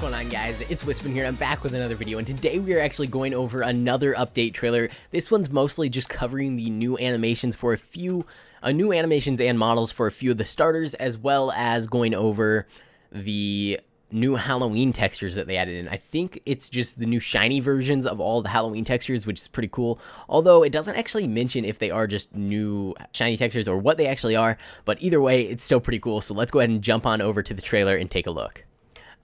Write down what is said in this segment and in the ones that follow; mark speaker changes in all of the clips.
Speaker 1: going on, guys? It's Wispin here. I'm back with another video, and today we are actually going over another update trailer. This one's mostly just covering the new animations for a few new animations and models for a few of the starters, as well as going over the new Halloween textures that they added in. I think it's just the new shiny versions of all the Halloween textures, which is pretty cool. Although it doesn't actually mention if they are just new shiny textures or what they actually are, but either way, it's still pretty cool. So let's go ahead and jump on over to the trailer and take a look.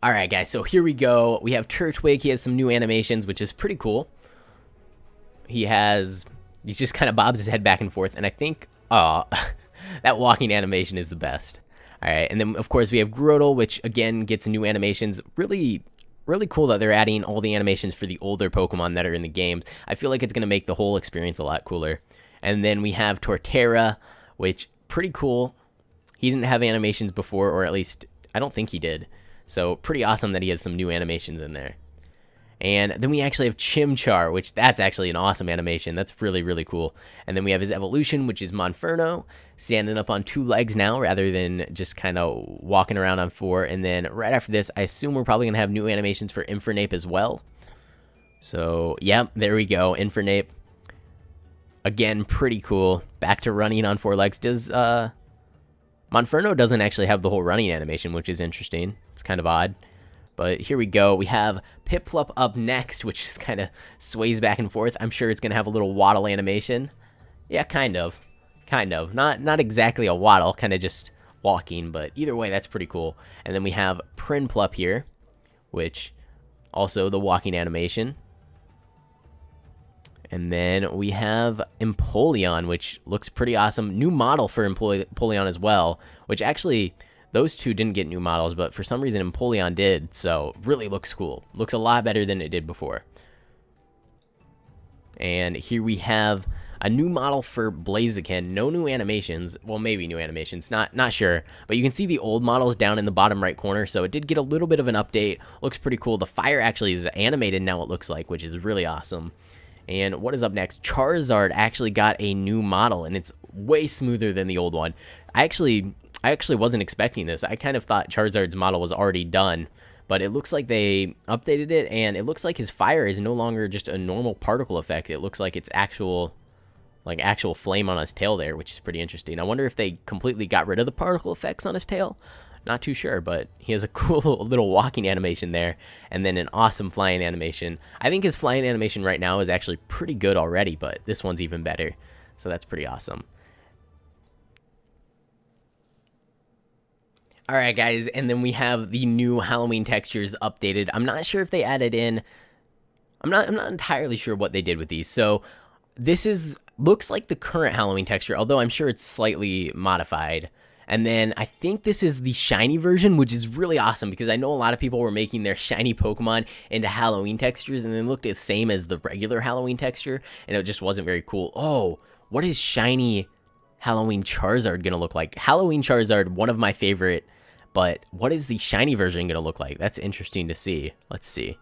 Speaker 1: Alright guys, so here we go. We have Turtwig. He has some new animations, which is pretty cool. He just kind of bobs his head back and forth, and I think, that walking animation is the best. Alright, and then of course we have Grotle, which again gets new animations. Really cool that they're adding all the animations for the older Pokemon that are in the games. I feel like it's going to make the whole experience a lot cooler. And then we have Torterra, which, pretty cool. He didn't have animations before, or at least, I don't think he did. So, pretty awesome that he has some new animations in there. And then we actually have Chimchar, which that's actually an awesome animation. That's really cool. And then we have his evolution, which is Monferno, standing up on 2 legs now rather than just kind of walking around on 4. And then right after this, I assume we're probably going to have new animations for Infernape as well. So, yeah, there we go. Infernape. Again, pretty cool. Back to running on 4 legs. Monferno doesn't actually have the whole running animation, which is interesting. It's kind of odd. But here we go. We have Piplup up next, which just kind of sways back and forth. I'm sure it's going to have a little waddle animation. Yeah, kind of. Not exactly a waddle, kind of just walking, but either way, that's pretty cool. And then we have Prinplup here, which also the walking animation. And then we have Empoleon, which looks pretty awesome. New model for Empoleon as well, which actually, those two didn't get new models, but for some reason Empoleon did, so really looks cool. Looks a lot better than it did before. And here we have a new model for Blaziken. No new animations. Well, maybe new animations. Not sure. But you can see the old models down in the bottom right corner, so it did get a little bit of an update. Looks pretty cool. The fire actually is animated now, it looks like, which is really awesome. And what is up next? Charizard actually got a new model, and it's way smoother than the old one. I actually wasn't expecting this. I kind of thought Charizard's model was already done, but it looks like they updated it, and it looks like his fire is no longer just a normal particle effect. It looks like it's actual flame on his tail there, which is pretty interesting. I wonder if they completely got rid of the particle effects on his tail. Not too sure, but he has a cool little walking animation there, and then an awesome flying animation. I think his flying animation right now is actually pretty good already, but this one's even better, so that's pretty awesome. Alright guys, and then we have the new Halloween textures updated. I'm not sure if they added in, I'm not entirely sure what they did with these. So this looks like the current Halloween texture, although I'm sure it's slightly modified. And then I think this is the shiny version, which is really awesome because I know a lot of people were making their shiny Pokemon into Halloween textures and they looked the same as the regular Halloween texture, and it just wasn't very cool. Oh, what is shiny Halloween Charizard gonna look like? Halloween Charizard, one of my favorite, but what is the shiny version gonna look like? That's interesting to see. Let's see.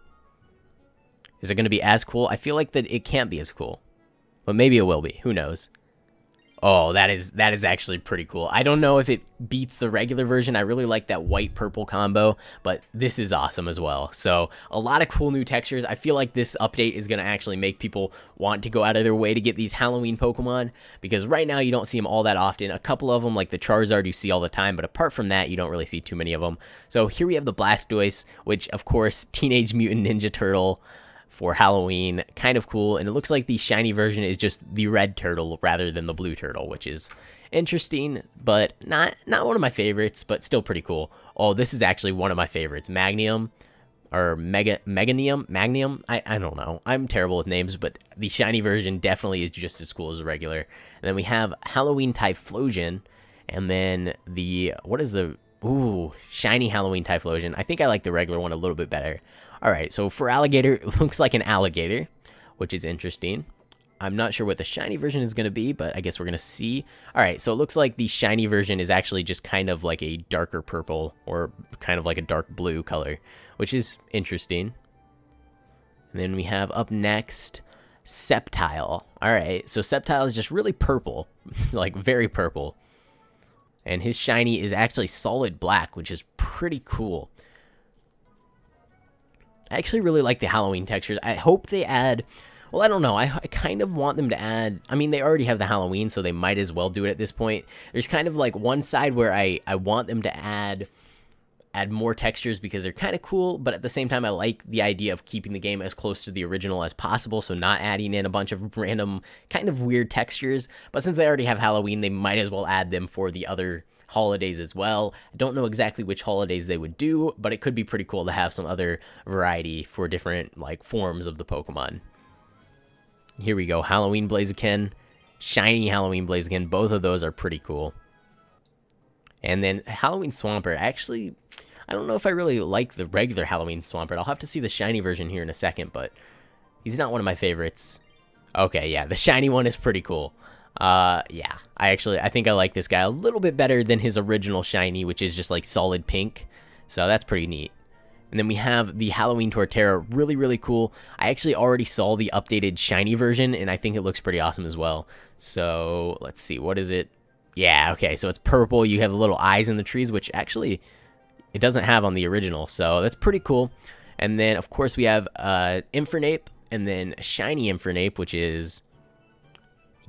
Speaker 1: Is it gonna be as cool? I feel like that it can't be as cool, but maybe it will be. Who knows? Oh, that is actually pretty cool. I don't know if it beats the regular version. I really like that white-purple combo, but this is awesome as well. So, a lot of cool new textures. I feel like this update is going to actually make people want to go out of their way to get these Halloween Pokemon, because right now you don't see them all that often. A couple of them, like the Charizard, you see all the time, but apart from that, you don't really see too many of them. So, here we have the Blastoise, which, of course, Teenage Mutant Ninja Turtle for Halloween. Kind of cool, and it looks like the shiny version is just the red turtle rather than the blue turtle, which is interesting, but not one of my favorites, but still pretty cool. Oh, this is actually one of my favorites. Magnum, or Magnum? I don't know. I'm terrible with names, but the shiny version definitely is just as cool as the regular. And then we have Halloween Typhlosion, and then shiny Halloween Typhlosion. I think I like the regular one a little bit better. Alright, so for alligator, it looks like an alligator, which is interesting. I'm not sure what the shiny version is going to be, but I guess we're going to see. Alright, so it looks like the shiny version is actually just kind of like a darker purple, or kind of like a dark blue color, which is interesting. And then we have up next, Sceptile. Alright, so Sceptile is just really purple, like very purple. And his shiny is actually solid black, which is pretty cool. I actually really like the Halloween textures. I hope they add. Well, I don't know. I kind of want them to add. I mean, they already have the Halloween, so they might as well do it at this point. There's kind of like one side where I want them to add more textures because they're kind of cool, but at the same time, I like the idea of keeping the game as close to the original as possible, so not adding in a bunch of random kind of weird textures. But since they already have Halloween, they might as well add them for the other holidays as well. I don't know exactly which holidays they would do, but it could be pretty cool to have some other variety for different like forms of the Pokemon. Here we go, Halloween Blaziken, shiny Halloween Blaziken. Both of those are pretty cool. And then Halloween Swampert. Actually, I don't know if I really like the regular Halloween Swampert. I'll have to see the shiny version here in a second, but he's not one of my favorites. Okay, yeah, the shiny one is pretty cool. Yeah, I think I like this guy a little bit better than his original shiny, which is just like solid pink. So that's pretty neat. And then we have the Halloween Torterra, really, really cool. I actually already saw the updated shiny version, and I think it looks pretty awesome as well. So let's see, what is it? Yeah, okay, so it's purple. You have the little eyes in the trees, which actually it doesn't have on the original, so that's pretty cool. And then, of course, we have Infernape, and then shiny Infernape, which is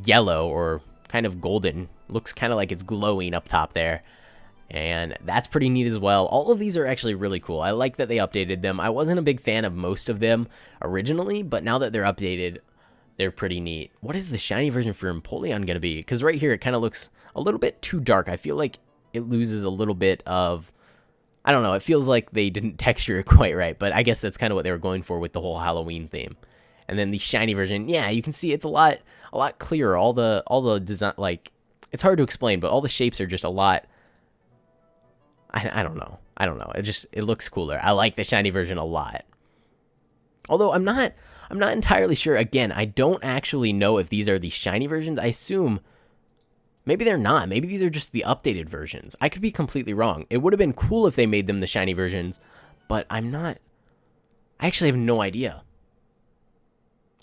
Speaker 1: yellow or kind of golden. Looks kind of like it's glowing up top there. And that's pretty neat as well. All of these are actually really cool. I like that they updated them. I wasn't a big fan of most of them originally, but now that they're updated, they're pretty neat. What is the shiny version for Empoleon going to be? Because right here, it kind of looks a little bit too dark. I feel like it loses a little bit of... I don't know. It feels like they didn't texture it quite right, but I guess that's kind of what they were going for with the whole Halloween theme. And then the shiny version, yeah, you can see it's a lot clearer. All the design, like, it's hard to explain, but all the shapes are just a lot... I don't know. It looks cooler. I like the shiny version a lot. Although I'm not entirely sure. Again, I don't actually know if these are the shiny versions. I assume maybe they're not. Maybe these are just the updated versions. I could be completely wrong. It would have been cool if they made them the shiny versions, but I actually have no idea.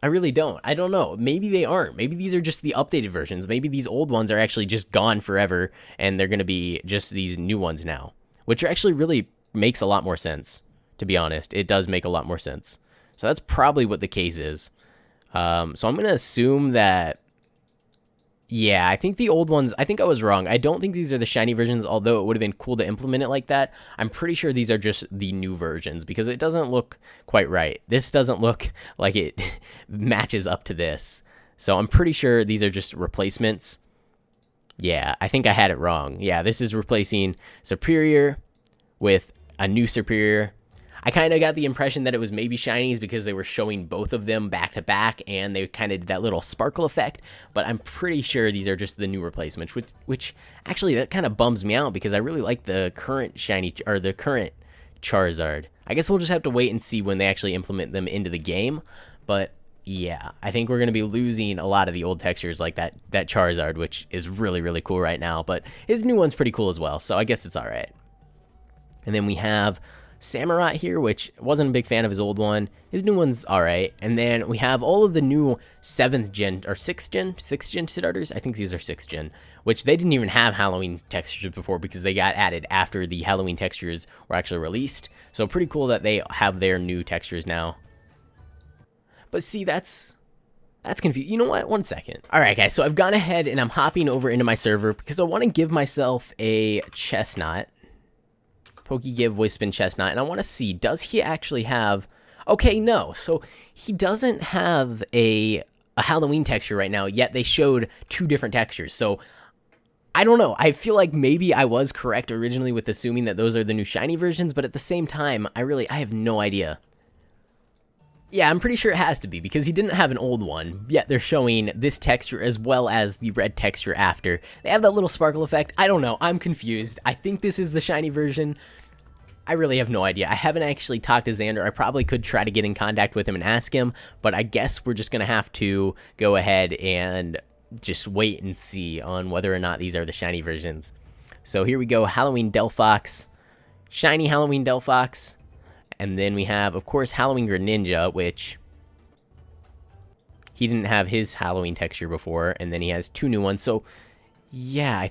Speaker 1: I really don't. I don't know. Maybe they aren't. Maybe these are just the updated versions. Maybe these old ones are actually just gone forever, and they're going to be just these new ones now, which actually really makes a lot more sense, to be honest. It does make a lot more sense. So that's probably what the case is. So I'm going to assume that... Yeah, I think the old ones... I think I was wrong. I don't think these are the shiny versions, although it would have been cool to implement it like that. I'm pretty sure these are just the new versions, because it doesn't look quite right. This doesn't look like it matches up to this. So I'm pretty sure these are just replacements. Yeah, I think I had it wrong. Yeah, this is replacing Superior with a new Superior. I kind of got the impression that it was maybe shinies because they were showing both of them back to back, and they kind of did that little sparkle effect, but I'm pretty sure these are just the new replacements, which actually that kind of bums me out because I really like the current shiny, or the current Charizard. I guess we'll just have to wait and see when they actually implement them into the game, but yeah, I think we're going to be losing a lot of the old textures like that Charizard, which is really, really cool right now, but his new one's pretty cool as well, so I guess it's all right. And then we have Samurott here, which wasn't a big fan of his old one. His new one's all right. And then we have all of the new 7th gen, or 6th gen starters. I think these are 6th gen, which they didn't even have Halloween textures before because they got added after the Halloween textures were actually released. So pretty cool that they have their new textures now. But see, that's confusing. You know what? One second. All right, guys. So I've gone ahead and I'm hopping over into my server because I want to give myself a Chestnut. Pokegive Voice Spin Chestnut, and I want to see, does he actually have... Okay, no. So he doesn't have a Halloween texture right now, yet they showed 2 different textures. So I don't know. I feel like maybe I was correct originally with assuming that those are the new shiny versions, but at the same time, I have no idea. Yeah, I'm pretty sure it has to be, because he didn't have an old one, yet they're showing this texture as well as the red texture after. They have that little sparkle effect. I don't know. I'm confused. I think this is the shiny version. I really have no idea. I haven't actually talked to Xander. I probably could try to get in contact with him and ask him, but I guess we're just going to have to go ahead and just wait and see on whether or not these are the shiny versions. So here we go. Halloween Delphox. Shiny Halloween Delphox. And then we have, of course, Halloween Greninja, which he didn't have his Halloween texture before, and then he has 2 new ones. So, yeah,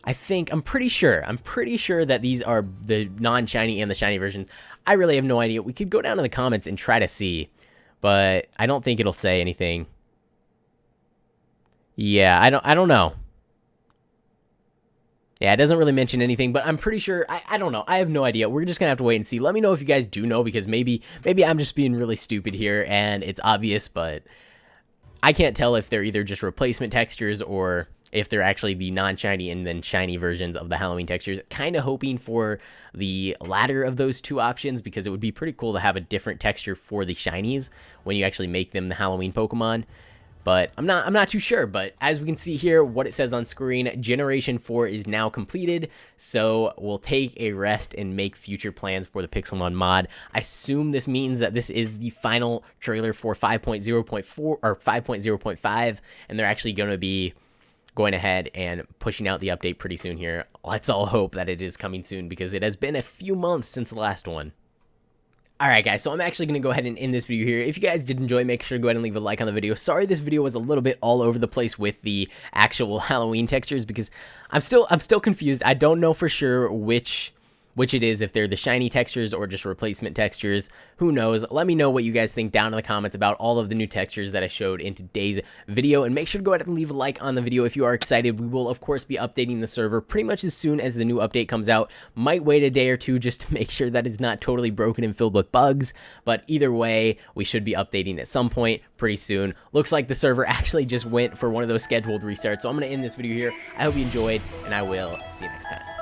Speaker 1: I'm pretty sure that these are the non-shiny and the shiny versions. I really have no idea. We could go down to the comments and try to see, but I don't think it'll say anything. Yeah, I don't know. Yeah, it doesn't really mention anything, but I'm pretty sure, I don't know. I have no idea. We're just gonna have to wait and see. Let me know if you guys do know, because maybe I'm just being really stupid here and it's obvious, but I can't tell if they're either just replacement textures or if they're actually the non-shiny and then shiny versions of the Halloween textures. Kind of hoping for the latter of those two options, because it would be pretty cool to have a different texture for the shinies when you actually make them the Halloween Pokemon. But I'm not too sure. But as we can see here, what it says on screen, Generation 4 is now completed. So we'll take a rest and make future plans for the Pixelmon mod. I assume this means that this is the final trailer for 5.0.4 or 5.0.5, and they're actually going to be going ahead and pushing out the update pretty soon here. Let's all hope that it is coming soon, because it has been a few months since the last one. Alright guys, so I'm actually going to go ahead and end this video here. If you guys did enjoy, make sure to go ahead and leave a like on the video. Sorry this video was a little bit all over the place with the actual Halloween textures, because I'm still confused. I don't know for sure which it is, if they're the shiny textures or just replacement textures. Who knows? Let me know what you guys think down in the comments about all of the new textures that I showed in today's video, and make sure to go ahead and leave a like on the video if you are excited. We will of course be updating the server pretty much as soon as the new update comes out. Might wait a day or two just to make sure that it's not totally broken and filled with bugs, but either way, we should be updating at some point pretty soon. Looks like the server actually just went for one of those scheduled restarts, so I'm going to end this video here. I hope you enjoyed, and I will see you next time.